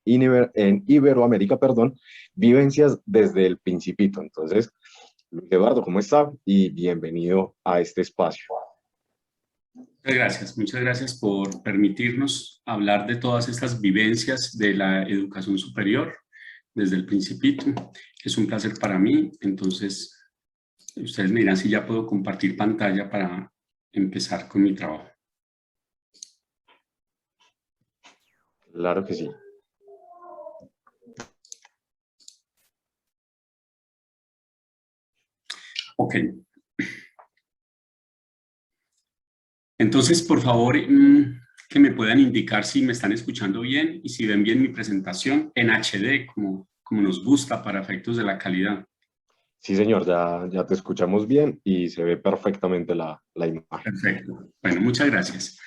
en Iberoamérica, perdón, vivencias desde el Principito. Entonces, Luis Eduardo, ¿cómo está? Y bienvenido a este espacio. Muchas gracias por permitirnos hablar de todas estas vivencias de la educación superior desde el Principito. Es un placer para mí, entonces ustedes me dirán si ya puedo compartir pantalla para empezar con mi trabajo. Claro que sí. Ok. Entonces, por favor, que me puedan indicar si me están escuchando bien y si ven bien mi presentación en HD, como nos gusta para efectos de la calidad. Sí, señor, ya te escuchamos bien y se ve perfectamente la imagen. Perfecto. Bueno, muchas gracias.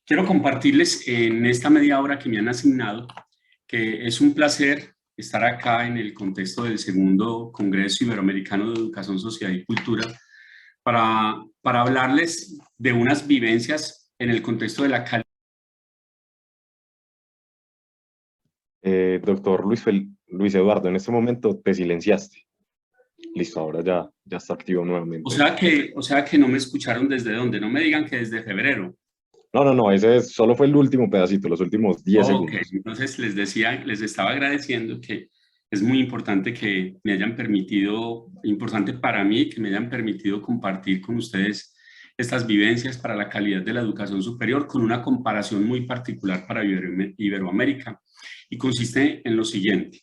Quiero compartirles en esta media hora que me han asignado que es un placer estar acá en el contexto del segundo Congreso Iberoamericano de Educación, Sociedad y Cultura para hablarles de unas vivencias en el contexto de la calidad. Doctor Luis Eduardo, en este momento te silenciaste. Listo, ahora ya está activo nuevamente. O sea que no me escucharon desde dónde, no me digan que desde febrero. No, solo fue el último pedacito, los últimos 10 Ok, segundos. entonces les estaba agradeciendo que es muy importante que me hayan permitido, importante para mí, que me hayan permitido compartir con ustedes estas vivencias para la calidad de la educación superior con una comparación muy particular para Iberoamérica y consiste en lo siguiente.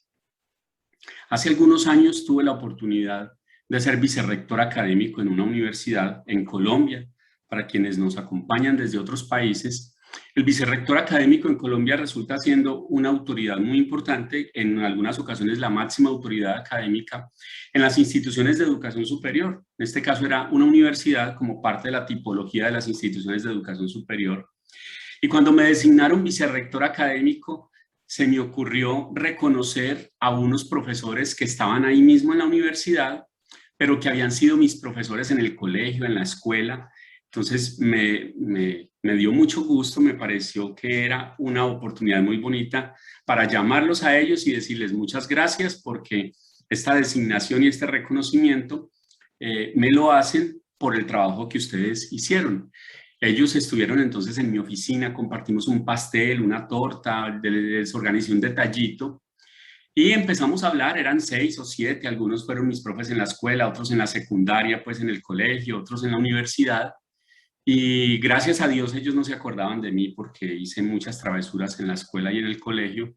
Hace algunos años tuve la oportunidad de ser vicerrector académico en una universidad en Colombia. Para quienes nos acompañan desde otros países, el vicerrector académico en Colombia resulta siendo una autoridad muy importante, en algunas ocasiones la máxima autoridad académica en las instituciones de educación superior. En este caso era una universidad como parte de la tipología de las instituciones de educación superior. Y cuando me designaron vicerrector académico, se me ocurrió reconocer a unos profesores que estaban ahí mismo en la universidad, pero que habían sido mis profesores en el colegio, en la escuela. Entonces me dio mucho gusto, me pareció que era una oportunidad muy bonita para llamarlos a ellos y decirles muchas gracias porque esta designación y este reconocimiento me lo hacen por el trabajo que ustedes hicieron. Ellos estuvieron entonces en mi oficina, compartimos un pastel, una torta, les organizé un detallito y empezamos a hablar, eran 6 o 7, algunos fueron mis profes en la escuela, otros en la secundaria, pues en el colegio, otros en la universidad. Y gracias a Dios ellos no se acordaban de mí porque hice muchas travesuras en la escuela y en el colegio,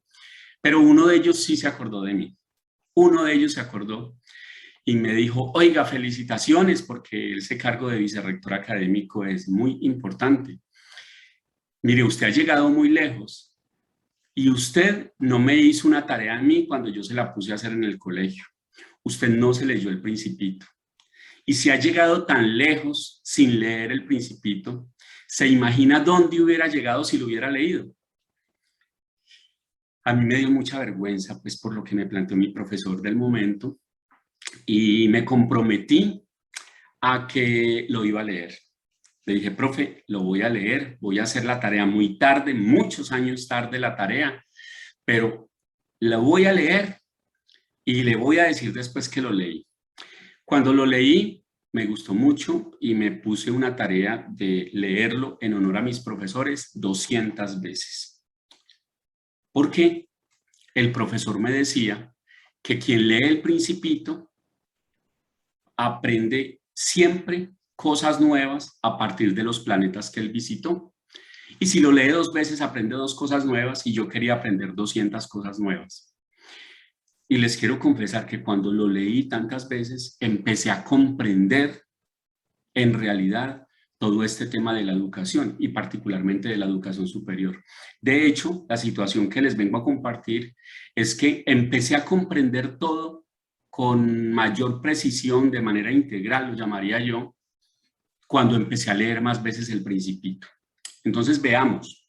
pero uno de ellos sí se acordó de mí. Uno de ellos se acordó y me dijo, oiga, felicitaciones porque ese cargo de vicerrector académico es muy importante. Mire, usted ha llegado muy lejos y usted no me hizo una tarea a mí cuando yo se la puse a hacer en el colegio. Usted no se leyó El Principito. Y si ha llegado tan lejos sin leer El Principito, ¿se imagina dónde hubiera llegado si lo hubiera leído? A mí me dio mucha vergüenza, pues por lo que me planteó mi profesor del momento, y me comprometí a que lo iba a leer. Le dije, profe, lo voy a leer, voy a hacer la tarea muy tarde, muchos años tarde la tarea, pero la voy a leer y le voy a decir después que lo leí. Cuando lo leí, me gustó mucho y me puse una tarea de leerlo en honor a mis profesores 200 veces. ¿Por qué? El profesor me decía que quien lee El Principito aprende siempre cosas nuevas a partir de los planetas que él visitó. Y si lo lee 2 veces, aprende 2 cosas nuevas y yo quería aprender 200 cosas nuevas. Y les quiero confesar que cuando lo leí tantas veces, empecé a comprender en realidad todo este tema de la educación y particularmente de la educación superior. De hecho, la situación que les vengo a compartir es que empecé a comprender todo con mayor precisión, de manera integral, lo llamaría yo, cuando empecé a leer más veces El Principito. Entonces veamos,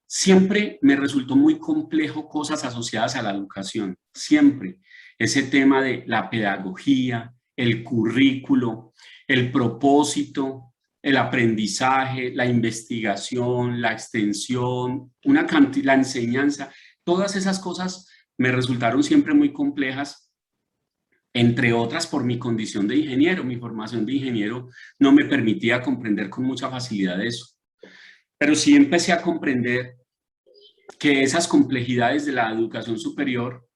siempre me resultó muy complejo cosas asociadas a la educación, siempre. Ese tema de la pedagogía, el currículo, el propósito, el aprendizaje, la investigación, la extensión, la enseñanza, Todas esas cosas me resultaron siempre muy complejas, entre otras por mi condición de ingeniero. Mi formación de ingeniero no me permitía comprender con mucha facilidad eso. Pero sí empecé a comprender que esas complejidades de la educación superior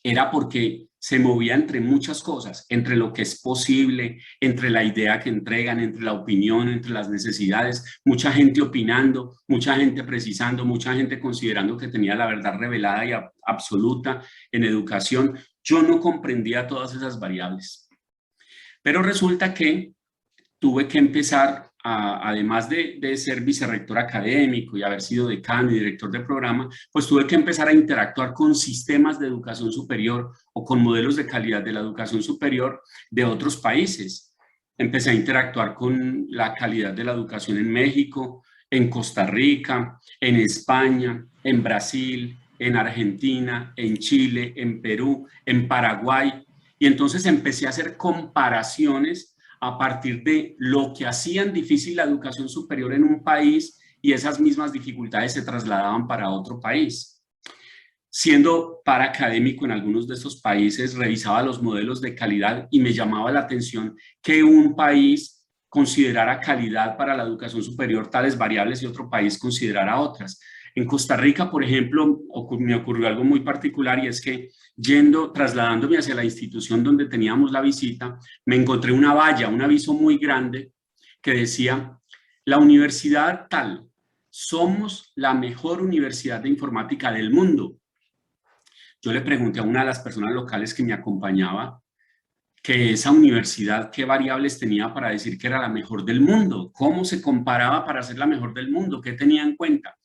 era porque se movía entre muchas cosas, entre lo que es posible, entre la idea que entregan, entre la opinión, entre las necesidades, mucha gente opinando, mucha gente precisando, mucha gente considerando que tenía la verdad revelada y absoluta en educación. Yo no comprendía todas esas variables, pero resulta que tuve que empezar, además de ser vicerrector académico y haber sido decano y director de programa, pues tuve que empezar a interactuar con sistemas de educación superior o con modelos de calidad de la educación superior de otros países. Empecé a interactuar con la calidad de la educación en México, en Costa Rica, en España, en Brasil, en Argentina, en Chile, en Perú, en Paraguay. Y entonces empecé a hacer comparaciones a partir de lo que hacían difícil la educación superior en un país y esas mismas dificultades se trasladaban para otro país. Siendo paraacadémico en algunos de estos países, revisaba los modelos de calidad y me llamaba la atención que un país considerara calidad para la educación superior tales variables y otro país considerara otras. En Costa Rica, por ejemplo, me ocurrió algo muy particular y es que trasladándome hacia la institución donde teníamos la visita, me encontré una valla, un aviso muy grande que decía: la universidad tal, somos la mejor universidad de informática del mundo. Yo le pregunté a una de las personas locales que me acompañaba que esa universidad qué variables tenía para decir que era la mejor del mundo, cómo se comparaba para ser la mejor del mundo, qué tenía en cuenta.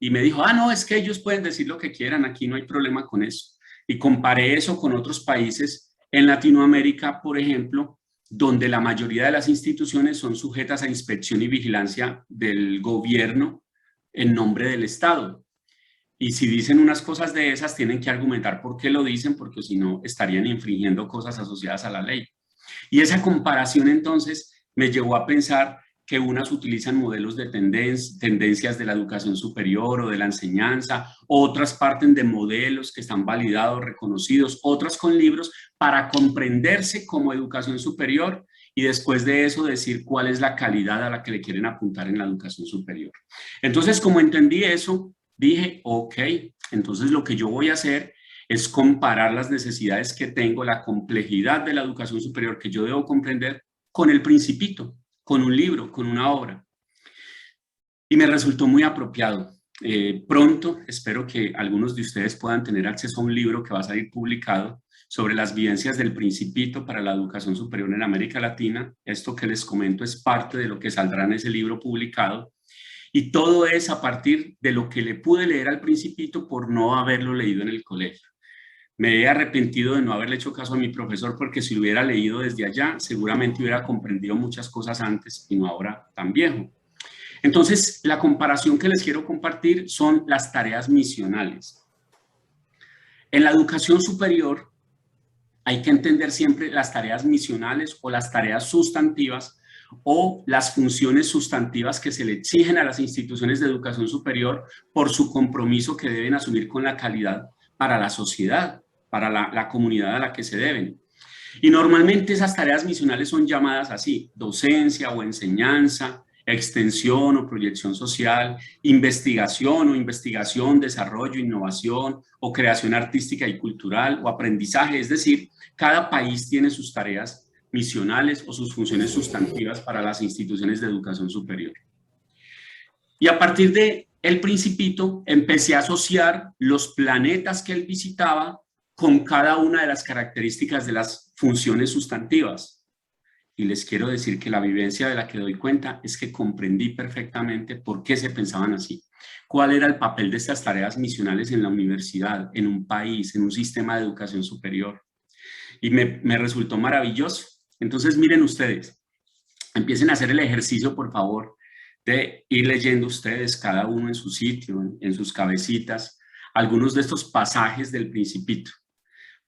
Y me dijo, no, es que ellos pueden decir lo que quieran, aquí no hay problema con eso. Y comparé eso con otros países en Latinoamérica, por ejemplo, donde la mayoría de las instituciones son sujetas a inspección y vigilancia del gobierno en nombre del Estado. Y si dicen unas cosas de esas, tienen que argumentar por qué lo dicen, porque si no, estarían infringiendo cosas asociadas a la ley. Y esa comparación entonces me llevó a pensar que unas utilizan modelos de tendencias de la educación superior o de la enseñanza, otras parten de modelos que están validados, reconocidos, otras con libros para comprenderse como educación superior y después de eso decir cuál es la calidad a la que le quieren apuntar en la educación superior. Entonces, como entendí eso, dije, ok, entonces lo que yo voy a hacer es comparar las necesidades que tengo, la complejidad de la educación superior que yo debo comprender con el Principito, con un libro, con una obra. Y me resultó muy apropiado. Pronto espero que algunos de ustedes puedan tener acceso a un libro que va a salir publicado sobre las vivencias del Principito para la educación superior en América Latina. Esto que les comento es parte de lo que saldrá en ese libro publicado. Y todo es a partir de lo que le pude leer al Principito por no haberlo leído en el colegio. Me he arrepentido de no haberle hecho caso a mi profesor porque si lo hubiera leído desde allá, seguramente hubiera comprendido muchas cosas antes y no ahora tan viejo. Entonces, la comparación que les quiero compartir son las tareas misionales. En la educación superior hay que entender siempre las tareas misionales o las tareas sustantivas o las funciones sustantivas que se le exigen a las instituciones de educación superior por su compromiso que deben asumir con la calidad para la sociedad, para la comunidad a la que se deben. Y normalmente esas tareas misionales son llamadas así: docencia o enseñanza, extensión o proyección social, investigación, desarrollo, innovación o creación artística y cultural o aprendizaje. Es decir, cada país tiene sus tareas misionales o sus funciones sustantivas para las instituciones de educación superior. Y a partir de El Principito empecé a asociar los planetas que él visitaba con cada una de las características de las funciones sustantivas. Y les quiero decir que la vivencia de la que doy cuenta es que comprendí perfectamente por qué se pensaban así. ¿Cuál era el papel de estas tareas misionales en la universidad, en un país, en un sistema de educación superior? Y me resultó maravilloso. Entonces, miren ustedes, empiecen a hacer el ejercicio, por favor, de ir leyendo ustedes, cada uno en su sitio, en sus cabecitas, algunos de estos pasajes del Principito.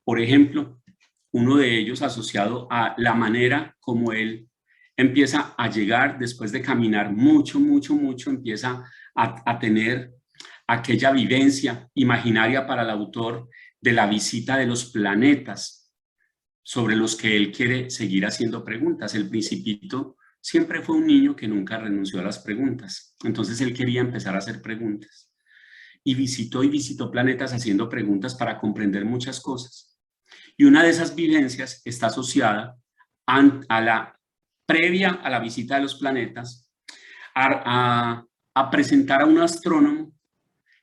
Por ejemplo, uno de ellos asociado a la manera como él empieza a llegar después de caminar mucho, empieza a aquella vivencia imaginaria para el autor de la visita de los planetas sobre los que él quiere seguir haciendo preguntas. El Principito siempre fue un niño que nunca renunció a las preguntas, entonces él quería empezar a hacer preguntas. Y visitó planetas haciendo preguntas para comprender muchas cosas. Y una de esas vivencias está asociada a la previa a la visita de los planetas, a presentar a un astrónomo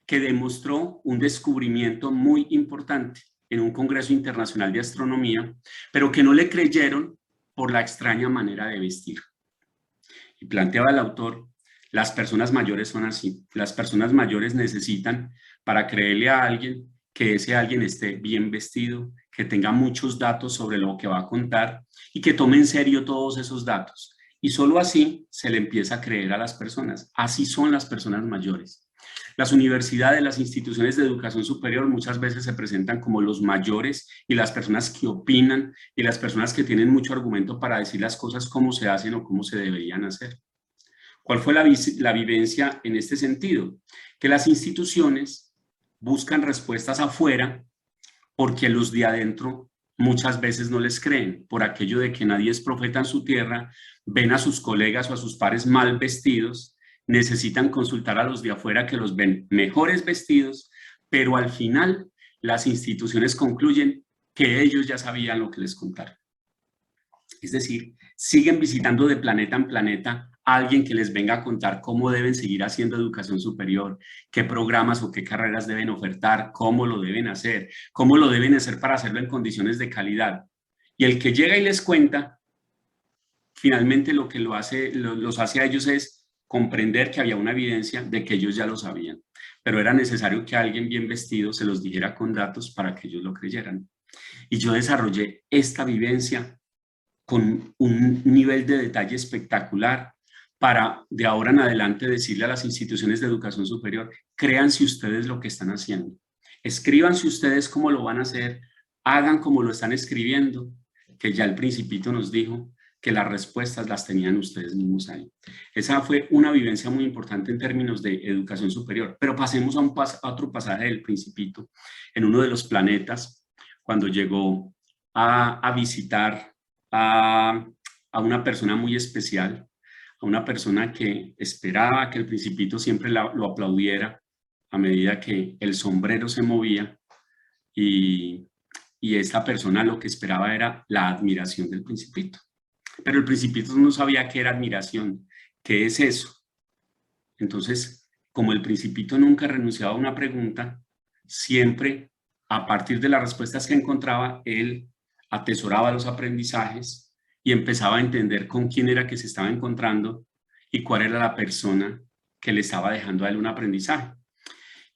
que demostró un descubrimiento muy importante en un congreso internacional de astronomía, pero que no le creyeron por la extraña manera de vestir. Y planteaba el autor, las personas mayores son así. Las personas mayores necesitan, para creerle a alguien, que ese alguien esté bien vestido, que tenga muchos datos sobre lo que va a contar y que tome en serio todos esos datos. Y solo así se le empieza a creer a las personas. Así son las personas mayores. Las universidades, las instituciones de educación superior muchas veces se presentan como los mayores y las personas que opinan y las personas que tienen mucho argumento para decir las cosas cómo se hacen o cómo se deberían hacer. ¿Cuál fue la vivencia en este sentido? Que las instituciones buscan respuestas afuera porque los de adentro muchas veces no les creen, por aquello de que nadie es profeta en su tierra, ven a sus colegas o a sus pares mal vestidos, necesitan consultar a los de afuera que los ven mejores vestidos, pero al final las instituciones concluyen que ellos ya sabían lo que les contaron. Es decir, siguen visitando de planeta en planeta a alguien que les venga a contar cómo deben seguir haciendo educación superior, qué programas o qué carreras deben ofertar, cómo lo deben hacer para hacerlo en condiciones de calidad. Y el que llega y les cuenta, finalmente lo que los hace a ellos es comprender que había una evidencia de que ellos ya lo sabían, pero era necesario que alguien bien vestido se los dijera con datos para que ellos lo creyeran. Y yo desarrollé esta vivencia con un nivel de detalle espectacular para de ahora en adelante decirle a las instituciones de educación superior, créanse ustedes lo que están haciendo, escríbanse ustedes cómo lo van a hacer, hagan como lo están escribiendo, que ya el Principito nos dijo que las respuestas las tenían ustedes mismos ahí. Esa fue una vivencia muy importante en términos de educación superior, pero pasemos a otro pasaje del Principito, en uno de los planetas, cuando llegó a visitar a una persona muy especial, a una persona que esperaba que el Principito siempre lo aplaudiera a medida que el sombrero se movía, y esta persona lo que esperaba era la admiración del Principito. Pero el Principito no sabía qué era admiración, qué es eso. Entonces, como el Principito nunca renunciaba a una pregunta, siempre a partir de las respuestas que encontraba, él atesoraba los aprendizajes y empezaba a entender con quién era que se estaba encontrando y cuál era la persona que le estaba dejando a él un aprendizaje.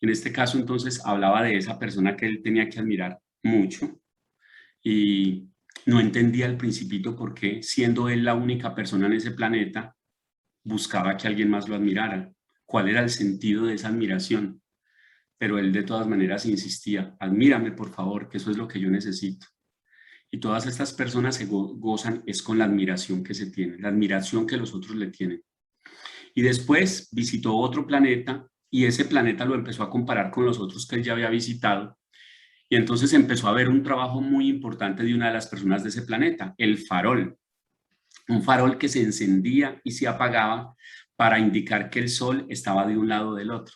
En este caso, entonces, hablaba de esa persona que él tenía que admirar mucho y no entendía al Principito por qué, siendo él la única persona en ese planeta, buscaba que alguien más lo admirara. ¿Cuál era el sentido de esa admiración? Pero él de todas maneras insistía, admírame por favor, que eso es lo que yo necesito. Y todas estas personas se gozan es con la admiración que se tiene, la admiración que los otros le tienen. Y después visitó otro planeta y ese planeta lo empezó a comparar con los otros que él ya había visitado. Y entonces empezó a ver un trabajo muy importante de una de las personas de ese planeta, el farol. Un farol que se encendía y se apagaba para indicar que el sol estaba de un lado o del otro.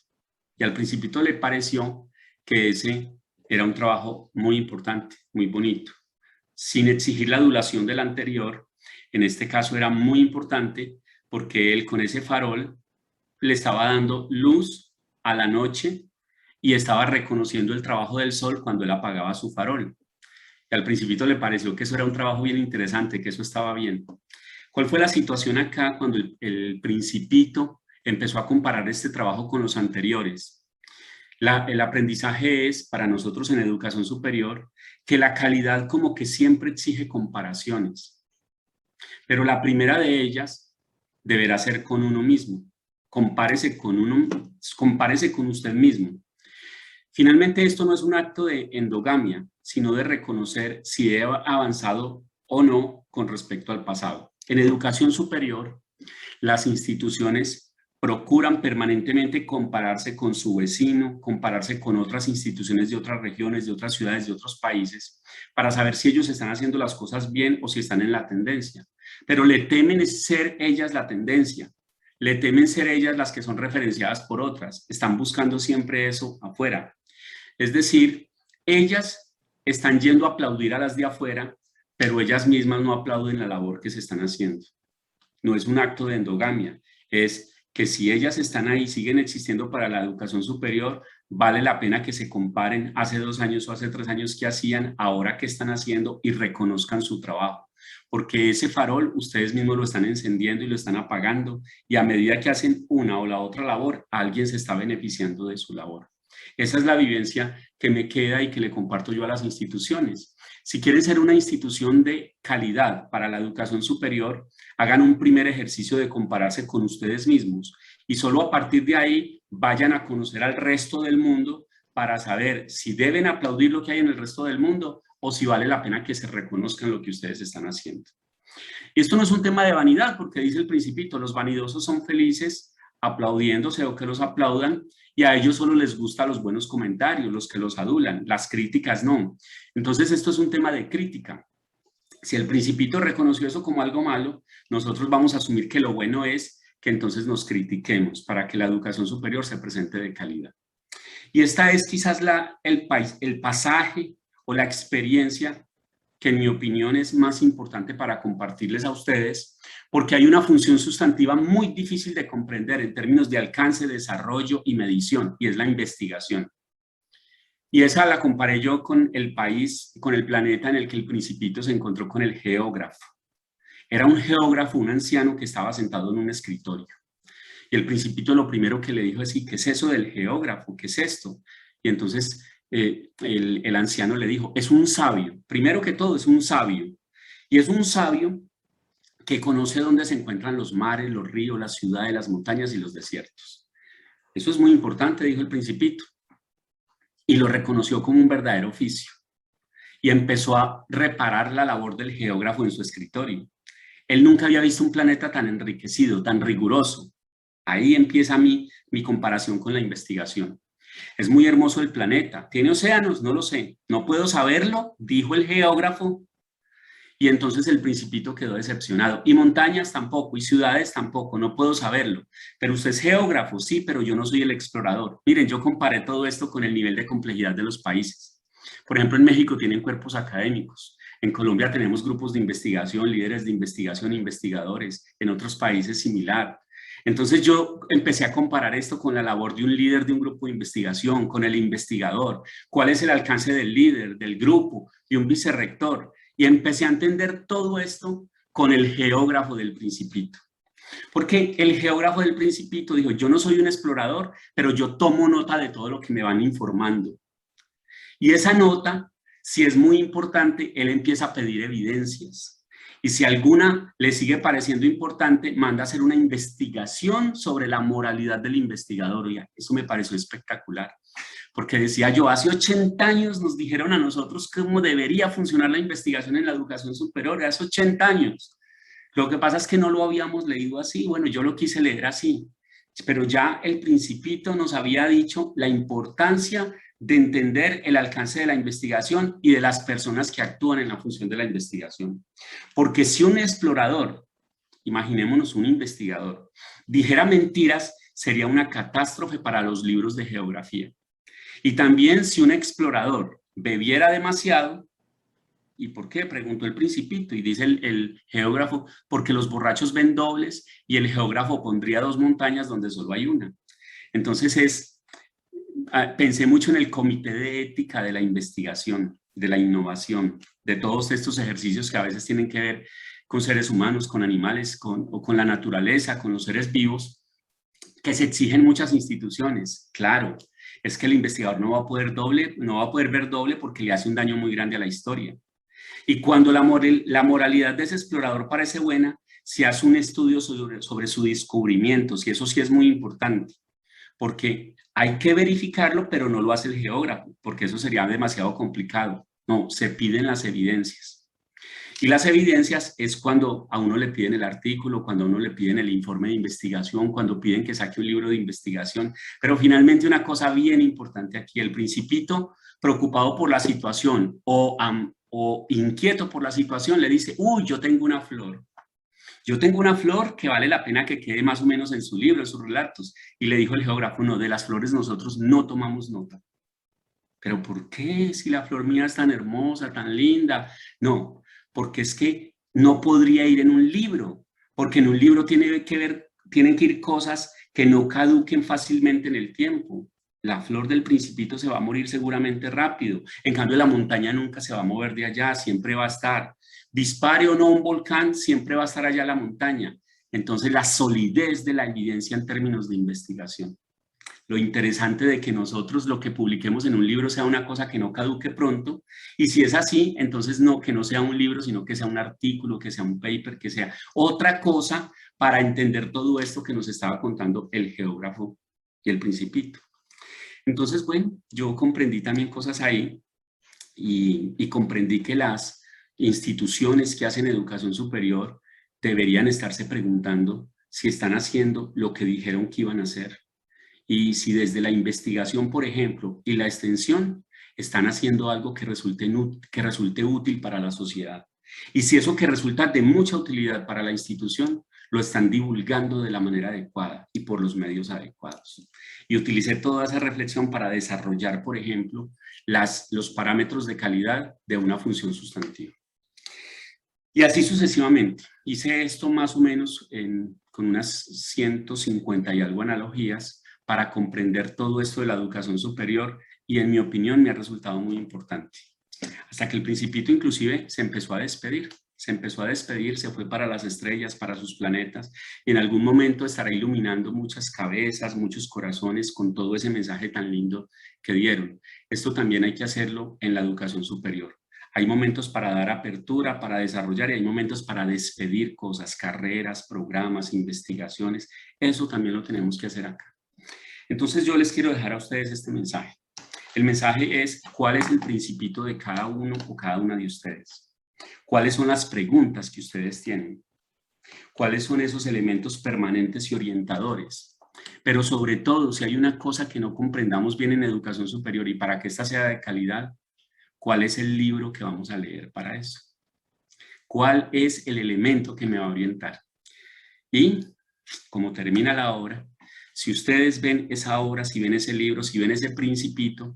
Y al Principito le pareció que ese era un trabajo muy importante, muy bonito, sin exigir la adulación del anterior. En este caso era muy importante porque él con ese farol le estaba dando luz a la noche y estaba reconociendo el trabajo del sol cuando él apagaba su farol. Y al Principito le pareció que eso era un trabajo bien interesante, que eso estaba bien. ¿Cuál fue la situación acá cuando el Principito empezó a comparar este trabajo con los anteriores? El aprendizaje es, para nosotros en educación superior, que la calidad como que siempre exige comparaciones. Pero la primera de ellas deberá ser con uno mismo. Compárese con usted mismo. Finalmente, esto no es un acto de endogamia, sino de reconocer si he avanzado o no con respecto al pasado. En educación superior, las instituciones procuran permanentemente compararse con su vecino, compararse con otras instituciones de otras regiones, de otras ciudades, de otros países, para saber si ellos están haciendo las cosas bien o si están en la tendencia. Pero le temen ser ellas la tendencia, le temen ser ellas las que son referenciadas por otras, están buscando siempre eso afuera. Es decir, ellas están yendo a aplaudir a las de afuera, pero ellas mismas no aplauden la labor que se están haciendo. No es un acto de endogamia, es que si ellas están ahí, siguen existiendo para la educación superior, vale la pena que se comparen hace 2 años o hace 3 años qué hacían, ahora qué están haciendo y reconozcan su trabajo. Porque ese farol ustedes mismos lo están encendiendo y lo están apagando y a medida que hacen una o la otra labor, alguien se está beneficiando de su labor. Esa es la vivencia que me queda y que le comparto yo a las instituciones. Si quieren ser una institución de calidad para la educación superior, hagan un primer ejercicio de compararse con ustedes mismos y solo a partir de ahí vayan a conocer al resto del mundo para saber si deben aplaudir lo que hay en el resto del mundo o si vale la pena que se reconozcan lo que ustedes están haciendo. Y esto no es un tema de vanidad, porque dice el Principito, los vanidosos son felices aplaudiéndose o que los aplaudan, y a ellos solo les gustan los buenos comentarios, los que los adulan, las críticas no. Entonces esto es un tema de crítica. Si el Principito reconoció eso como algo malo, nosotros vamos a asumir que lo bueno es que entonces nos critiquemos para que la educación superior se presente de calidad. Y esta es quizás el pasaje o la experiencia que en mi opinión es más importante para compartirles a ustedes, porque hay una función sustantiva muy difícil de comprender en términos de alcance, desarrollo y medición, y es la investigación. Y esa la comparé yo con el país, con el planeta en el que el Principito se encontró con el geógrafo. Era un geógrafo, un anciano que estaba sentado en un escritorio. Y el Principito lo primero que le dijo es, ¿qué es eso del geógrafo? ¿Qué es esto? Y entonces el anciano le dijo, es un sabio, primero que todo es un sabio, y es un sabio que conoce dónde se encuentran los mares, los ríos, las ciudades, las montañas y los desiertos. Eso es muy importante, dijo el Principito, y lo reconoció como un verdadero oficio, y empezó a reparar la labor del geógrafo en su escritorio. Él nunca había visto un planeta tan enriquecido, tan riguroso. Ahí empieza mi comparación con la investigación. Es muy hermoso el planeta. ¿Tiene océanos? No lo sé. No puedo saberlo, dijo el geógrafo. Y entonces el Principito quedó decepcionado. Y montañas tampoco, y ciudades tampoco, no puedo saberlo. Pero usted es geógrafo, sí, pero yo no soy el explorador. Miren, yo comparé todo esto con el nivel de complejidad de los países. Por ejemplo, en México tienen cuerpos académicos. En Colombia tenemos grupos de investigación, líderes de investigación, investigadores. En otros países similar. Entonces yo empecé a comparar esto con la labor de un líder de un grupo de investigación, con el investigador, cuál es el alcance del líder, del grupo, de un vicerrector, y empecé a entender todo esto con el geógrafo del Principito. Porque el geógrafo del Principito dijo, yo no soy un explorador, pero yo tomo nota de todo lo que me van informando. Y esa nota, si es muy importante, él empieza a pedir evidencias. Y si alguna le sigue pareciendo importante, manda a hacer una investigación sobre la moralidad del investigador. Oiga, eso me pareció espectacular, porque decía yo, hace 80 años nos dijeron a nosotros cómo debería funcionar la investigación en la educación superior, hace 80 años. Lo que pasa es que no lo habíamos leído así, bueno, yo lo quise leer así, pero ya el Principito nos había dicho la importancia de entender el alcance de la investigación y de las personas que actúan en la función de la investigación. Porque si un explorador, imaginémonos un investigador, dijera mentiras, sería una catástrofe para los libros de geografía. Y también si un explorador bebiera demasiado, ¿y por qué? Preguntó el Principito, y dice el geógrafo, porque los borrachos ven dobles y el geógrafo pondría 2 montañas donde solo hay una. Entonces pensé mucho en el comité de ética de la investigación, de la innovación, de todos estos ejercicios que a veces tienen que ver con seres humanos, con animales, o con la naturaleza, con los seres vivos, que se exigen muchas instituciones. Claro, es que el investigador no va a poder ver doble porque le hace un daño muy grande a la historia. Y cuando la moralidad de ese explorador parece buena, se hace un estudio sobre su descubrimiento, y eso sí es muy importante, porque hay que verificarlo, pero no lo hace el geógrafo, porque eso sería demasiado complicado. No, se piden las evidencias. Y las evidencias es cuando a uno le piden el artículo, cuando a uno le piden el informe de investigación, cuando piden que saque un libro de investigación. Pero finalmente una cosa bien importante aquí, el Principito, preocupado por la situación o inquieto por la situación, le dice, uy, yo tengo una flor. Yo tengo una flor que vale la pena que quede más o menos en su libro, en sus relatos. Y le dijo el geógrafo, no, de las flores nosotros no tomamos nota. ¿Pero por qué? Si la flor mía es tan hermosa, tan linda. No, porque es que no podría ir en un libro, porque en un libro tienen que ir cosas que no caduquen fácilmente en el tiempo. La flor del Principito se va a morir seguramente rápido. En cambio, la montaña nunca se va a mover de allá, siempre va a estar. Dispare o no un volcán, siempre va a estar allá la montaña. Entonces, la solidez de la evidencia en términos de investigación. Lo interesante de que nosotros lo que publiquemos en un libro sea una cosa que no caduque pronto, y si es así, entonces no, que no sea un libro, sino que sea un artículo, que sea un paper, que sea otra cosa para entender todo esto que nos estaba contando el geógrafo y el Principito. Entonces, bueno, yo comprendí también cosas ahí y comprendí que las instituciones que hacen educación superior deberían estarse preguntando si están haciendo lo que dijeron que iban a hacer. Y si desde la investigación, por ejemplo, y la extensión, están haciendo algo que resulte útil para la sociedad. Y si eso que resulta de mucha utilidad para la institución, lo están divulgando de la manera adecuada y por los medios adecuados. Y utilicé toda esa reflexión para desarrollar, por ejemplo, los parámetros de calidad de una función sustantiva. Y así sucesivamente. Hice esto más o menos con unas 150 y algo analogías para comprender todo esto de la educación superior, y en mi opinión me ha resultado muy importante. Hasta que el Principito inclusive se empezó a despedir, se fue para las estrellas, para sus planetas, y en algún momento estará iluminando muchas cabezas, muchos corazones con todo ese mensaje tan lindo que dieron. Esto también hay que hacerlo en la educación superior. Hay momentos para dar apertura, para desarrollar, y hay momentos para despedir cosas, carreras, programas, investigaciones. Eso también lo tenemos que hacer acá. Entonces yo les quiero dejar a ustedes este mensaje. El mensaje es cuál es el Principito de cada uno o cada una de ustedes. ¿Cuáles son las preguntas que ustedes tienen? ¿Cuáles son esos elementos permanentes y orientadores? Pero sobre todo, si hay una cosa que no comprendamos bien en educación superior y para que esta sea de calidad, ¿cuál es el libro que vamos a leer para eso? ¿Cuál es el elemento que me va a orientar? Y como termina la obra, si ustedes ven esa obra, si ven ese libro, si ven ese Principito,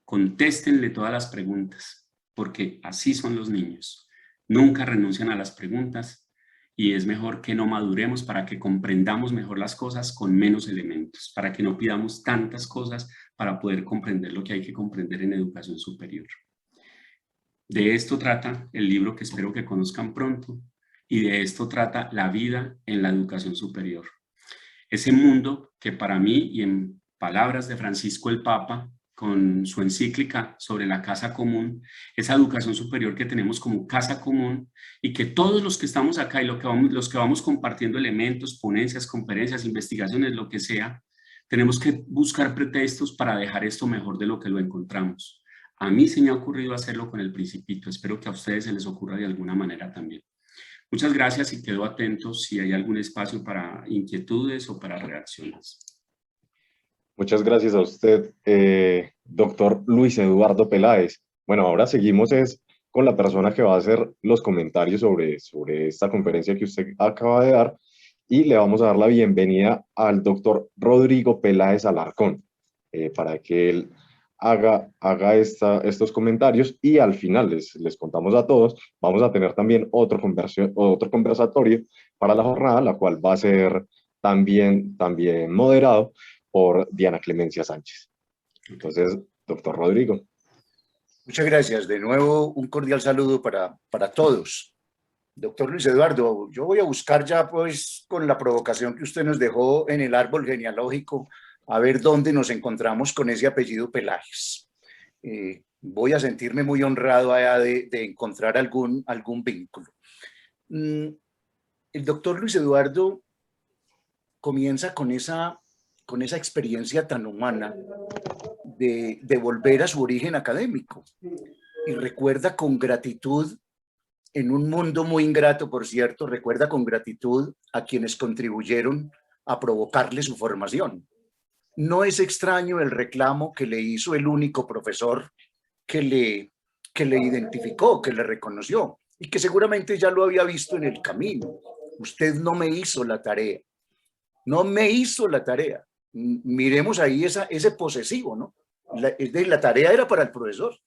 contéstenle todas las preguntas, porque así son los niños. Nunca renuncian a las preguntas, y es mejor que no maduremos para que comprendamos mejor las cosas con menos elementos, para que no pidamos tantas cosas para poder comprender lo que hay que comprender en educación superior. De esto trata el libro que espero que conozcan pronto, y de esto trata la vida en la educación superior. Ese mundo que para mí, y en palabras de Francisco el Papa, con su encíclica sobre la casa común, esa educación superior que tenemos como casa común, y que todos los que estamos acá y los que vamos compartiendo elementos, ponencias, conferencias, investigaciones, lo que sea, tenemos que buscar pretextos para dejar esto mejor de lo que lo encontramos. A mí se me ha ocurrido hacerlo con el Principito, espero que a ustedes se les ocurra de alguna manera también. Muchas gracias y quedo atento si hay algún espacio para inquietudes o para reacciones. Muchas gracias a usted, doctor Luis Eduardo Peláez. Bueno, ahora seguimos con la persona que va a hacer los comentarios sobre esta conferencia que usted acaba de dar, y le vamos a dar la bienvenida al doctor Rodrigo Peláez Alarcón, para que él haga estos comentarios, y al final les contamos a todos, vamos a tener también otro conversatorio para la jornada, la cual va a ser también moderado por Diana Clemencia Sánchez. Entonces, doctor Rodrigo. Muchas gracias. De nuevo, un cordial saludo para todos. Doctor Luis Eduardo, yo voy a buscar ya, pues, con la provocación que usted nos dejó en el árbol genealógico, a ver dónde nos encontramos con ese apellido Peláez. Voy a sentirme muy honrado allá de encontrar algún vínculo. El doctor Luis Eduardo comienza con esa experiencia tan humana de volver a su origen académico, y recuerda con gratitud en un mundo muy ingrato, por cierto, recuerda con gratitud a quienes contribuyeron a provocarle su formación. No es extraño el reclamo que le hizo el único profesor que le identificó, que le reconoció y que seguramente ya lo había visto en el camino. Usted no me hizo la tarea, no me hizo la tarea. Miremos ahí ese posesivo, ¿no? La tarea era para el profesor.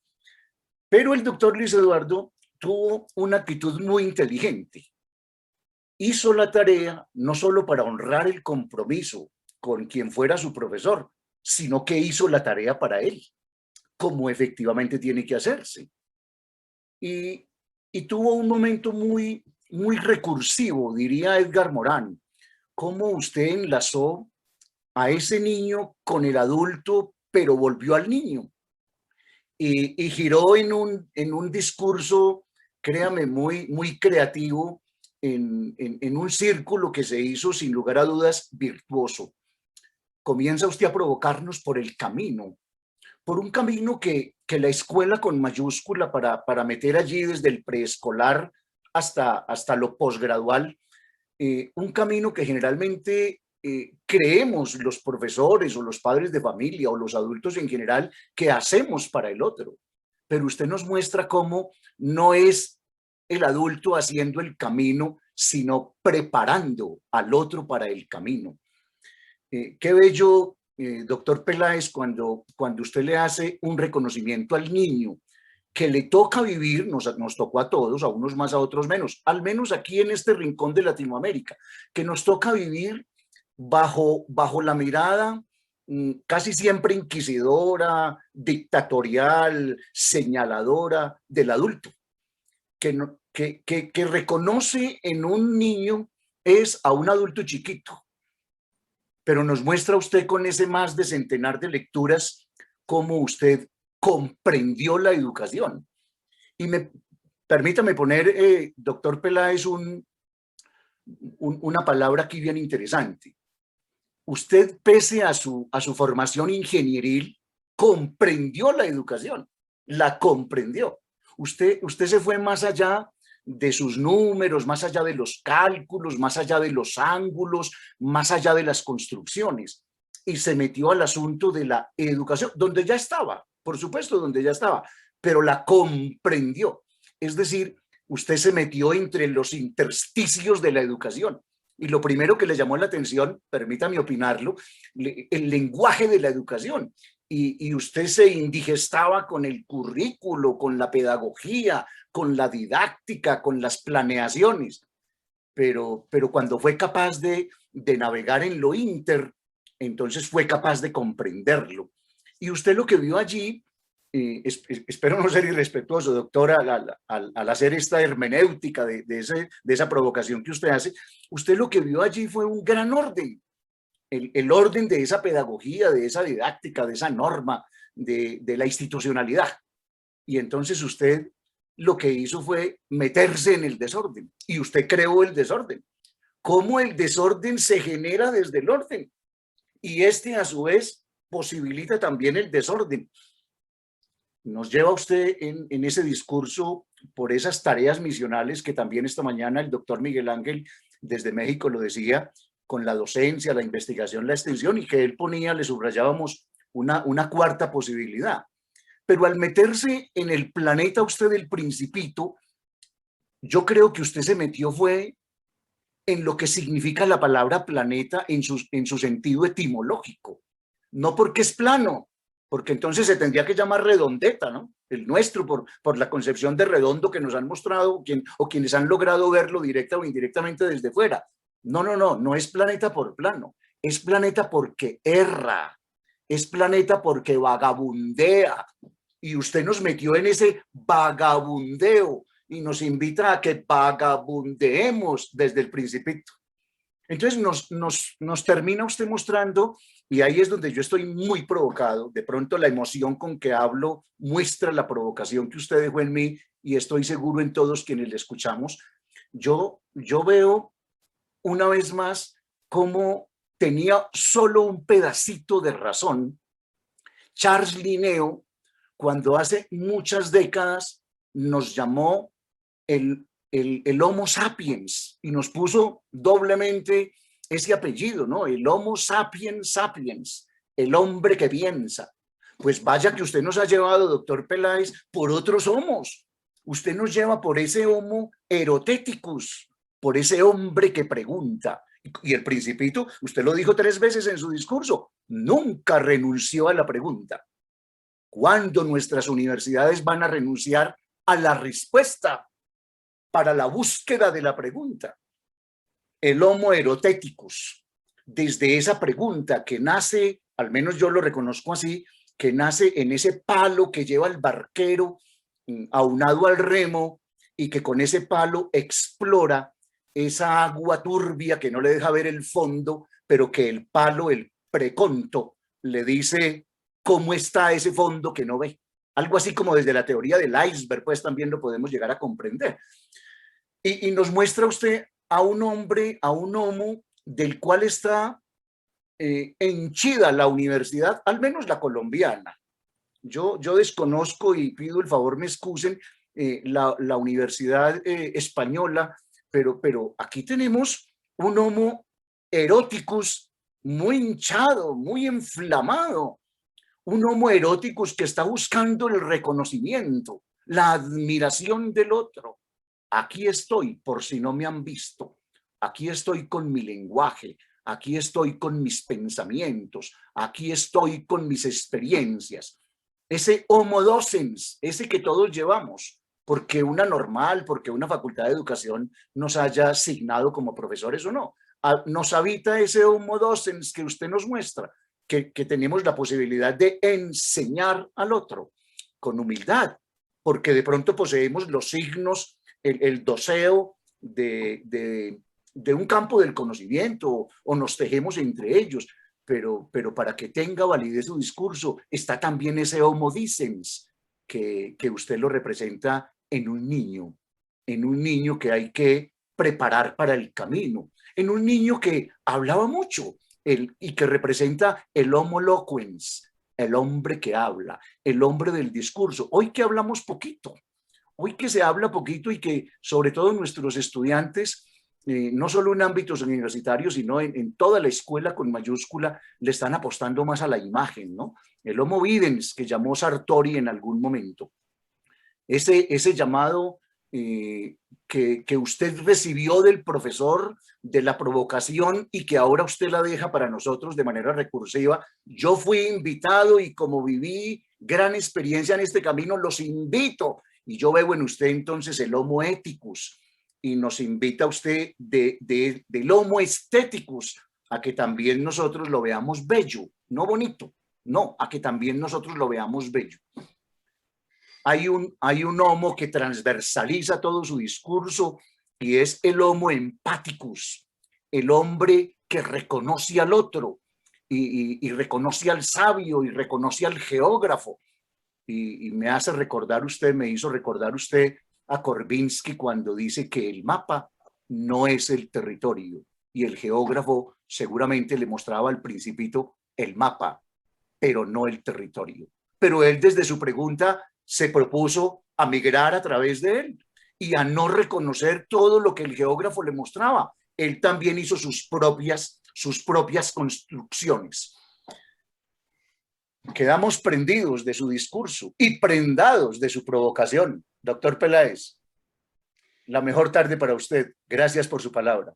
Pero el doctor Luis Eduardo tuvo una actitud muy inteligente. Hizo la tarea no solo para honrar el compromiso con quien fuera su profesor, sino que hizo la tarea para él, como efectivamente tiene que hacerse. Y tuvo un momento muy recursivo, diría Edgar Morán, cómo usted enlazó a ese niño con el adulto, pero volvió al niño. Y giró en un discurso, créame, muy creativo, en un círculo que se hizo sin lugar a dudas virtuoso. Comienza usted a provocarnos por el camino, por un camino que la escuela con mayúscula para meter allí desde el preescolar hasta lo posgradual, un camino que generalmente creemos los profesores o los padres de familia o los adultos en general que hacemos para el otro. Pero usted nos muestra cómo no es el adulto haciendo el camino, sino preparando al otro para el camino. Qué bello, doctor Peláez, cuando usted le hace un reconocimiento al niño que le toca vivir, nos tocó a todos, a unos más, a otros menos, al menos aquí en este rincón de Latinoamérica, que nos toca vivir bajo la mirada casi siempre inquisidora, dictatorial, señaladora del adulto, que reconoce en un niño es a un adulto chiquito, pero nos muestra usted con ese más de centenar de lecturas cómo usted comprendió la educación. Y permítame poner, doctor Peláez, una palabra aquí bien interesante. Usted, pese a su formación ingenieril, comprendió la educación, la comprendió. Usted se fue más allá de sus números, más allá de los cálculos, más allá de los ángulos, más allá de las construcciones, y se metió al asunto de la educación, donde ya estaba, por supuesto, donde ya estaba, pero la comprendió. Es decir, usted se metió entre los intersticios de la educación. Y lo primero que le llamó la atención, permítame opinarlo, el lenguaje de la educación. Y usted se indigestaba con el currículo, con la pedagogía, con la didáctica, con las planeaciones. Pero cuando fue capaz de navegar en lo inter, entonces fue capaz de comprenderlo. Y usted lo que vio allí, espero no ser irrespetuoso, doctora, al hacer esta hermenéutica de esa provocación que usted hace, usted lo que vio allí fue un gran orden, el orden de esa pedagogía, de esa didáctica, de esa norma, de la institucionalidad. Y entonces usted lo que hizo fue meterse en el desorden, y usted creó el desorden. ¿Cómo el desorden se genera desde el orden? Y este, a su vez, posibilita también el desorden. Nos lleva usted en ese discurso por esas tareas misionales que también esta mañana el doctor Miguel Ángel desde México lo decía, con la docencia, la investigación, la extensión, y que él ponía, le subrayábamos, una cuarta posibilidad. Pero al meterse en el planeta usted del Principito, yo creo que usted se metió fue en lo que significa la palabra planeta en su sentido etimológico. No porque es plano, porque entonces se tendría que llamar redondeta, ¿no? El nuestro, por la concepción de redondo que nos han mostrado o quienes han logrado verlo directa o indirectamente desde fuera. No es planeta por plano, es planeta porque erra, es planeta porque vagabundea, y usted nos metió en ese vagabundeo y nos invita a que vagabundeemos desde el Principito. Entonces nos termina usted mostrando, y ahí es donde yo estoy muy provocado. De pronto la emoción con que hablo muestra la provocación que usted dejó en mí, y estoy seguro en todos quienes le escuchamos. Yo veo una vez más cómo tenía solo un pedacito de razón Charles Linneo cuando hace muchas décadas nos llamó el el Homo sapiens, y nos puso doblemente ese apellido, ¿no? El Homo sapiens sapiens, el hombre que piensa. Pues vaya que usted nos ha llevado, doctor Peláez, por otros homos. Usted nos lleva por ese Homo eroteticus, por ese hombre que pregunta. Y el Principito, usted lo dijo 3 veces en su discurso, nunca renunció a la pregunta. ¿Cuándo nuestras universidades van a renunciar a la respuesta para la búsqueda de la pregunta? El Homo eroteticus, desde esa pregunta que nace, al menos yo lo reconozco así, que nace en ese palo que lleva el barquero aunado al remo y que con ese palo explora esa agua turbia que no le deja ver el fondo, pero que el palo, el preconto, le dice cómo está ese fondo que no ve. Algo así como desde la teoría del iceberg, pues también lo podemos llegar a comprender. Y nos muestra usted a un hombre, a un homo, del cual está henchida la universidad, al menos la colombiana. Yo desconozco y pido el favor me excusen la universidad española, pero aquí tenemos un homo eroticus muy hinchado, muy inflamado, un homo eroticus que está buscando el reconocimiento, la admiración del otro. Aquí estoy, por si no me han visto, aquí estoy con mi lenguaje, aquí estoy con mis pensamientos, aquí estoy con mis experiencias. Ese homo docens, ese que todos llevamos, porque una normal, porque una facultad de educación nos haya asignado como profesores o no. Nos habita ese homo docens que usted nos muestra, que tenemos la posibilidad de enseñar al otro con humildad, porque de pronto poseemos los signos, el doceo de un campo del conocimiento o nos tejemos entre ellos, pero para que tenga validez su discurso está también ese homo dicens que usted lo representa en un niño que hay que preparar para el camino, en un niño que hablaba mucho y que representa el homo loquens, el hombre que habla, el hombre del discurso. Hoy que hablamos poquito, hoy que se habla poquito y que sobre todo nuestros estudiantes, no solo en ámbitos universitarios, sino en toda la escuela con mayúscula, le están apostando más a la imagen, ¿no? El homo videns que llamó Sartori en algún momento. Ese llamado que usted recibió del profesor, de la provocación y que ahora usted la deja para nosotros de manera recursiva. Yo fui invitado y como viví gran experiencia en este camino, los invito. Y yo veo en usted entonces el homo ethicus y nos invita a usted del homo aestheticus a que también nosotros lo veamos bello, no bonito, no, a que también nosotros lo veamos bello. Hay un homo que transversaliza todo su discurso y es el homo empathicus, el hombre que reconoce al otro y reconoce al sabio y reconoce al geógrafo. Y me hizo recordar usted a Korvinsky cuando dice que el mapa no es el territorio y el geógrafo seguramente le mostraba al Principito el mapa, pero no el territorio. Pero él desde su pregunta se propuso a migrar a través de él y a no reconocer todo lo que el geógrafo le mostraba. Él también hizo sus propias construcciones. Quedamos prendidos de su discurso y prendados de su provocación. Doctor Peláez, la mejor tarde para usted. Gracias por su palabra.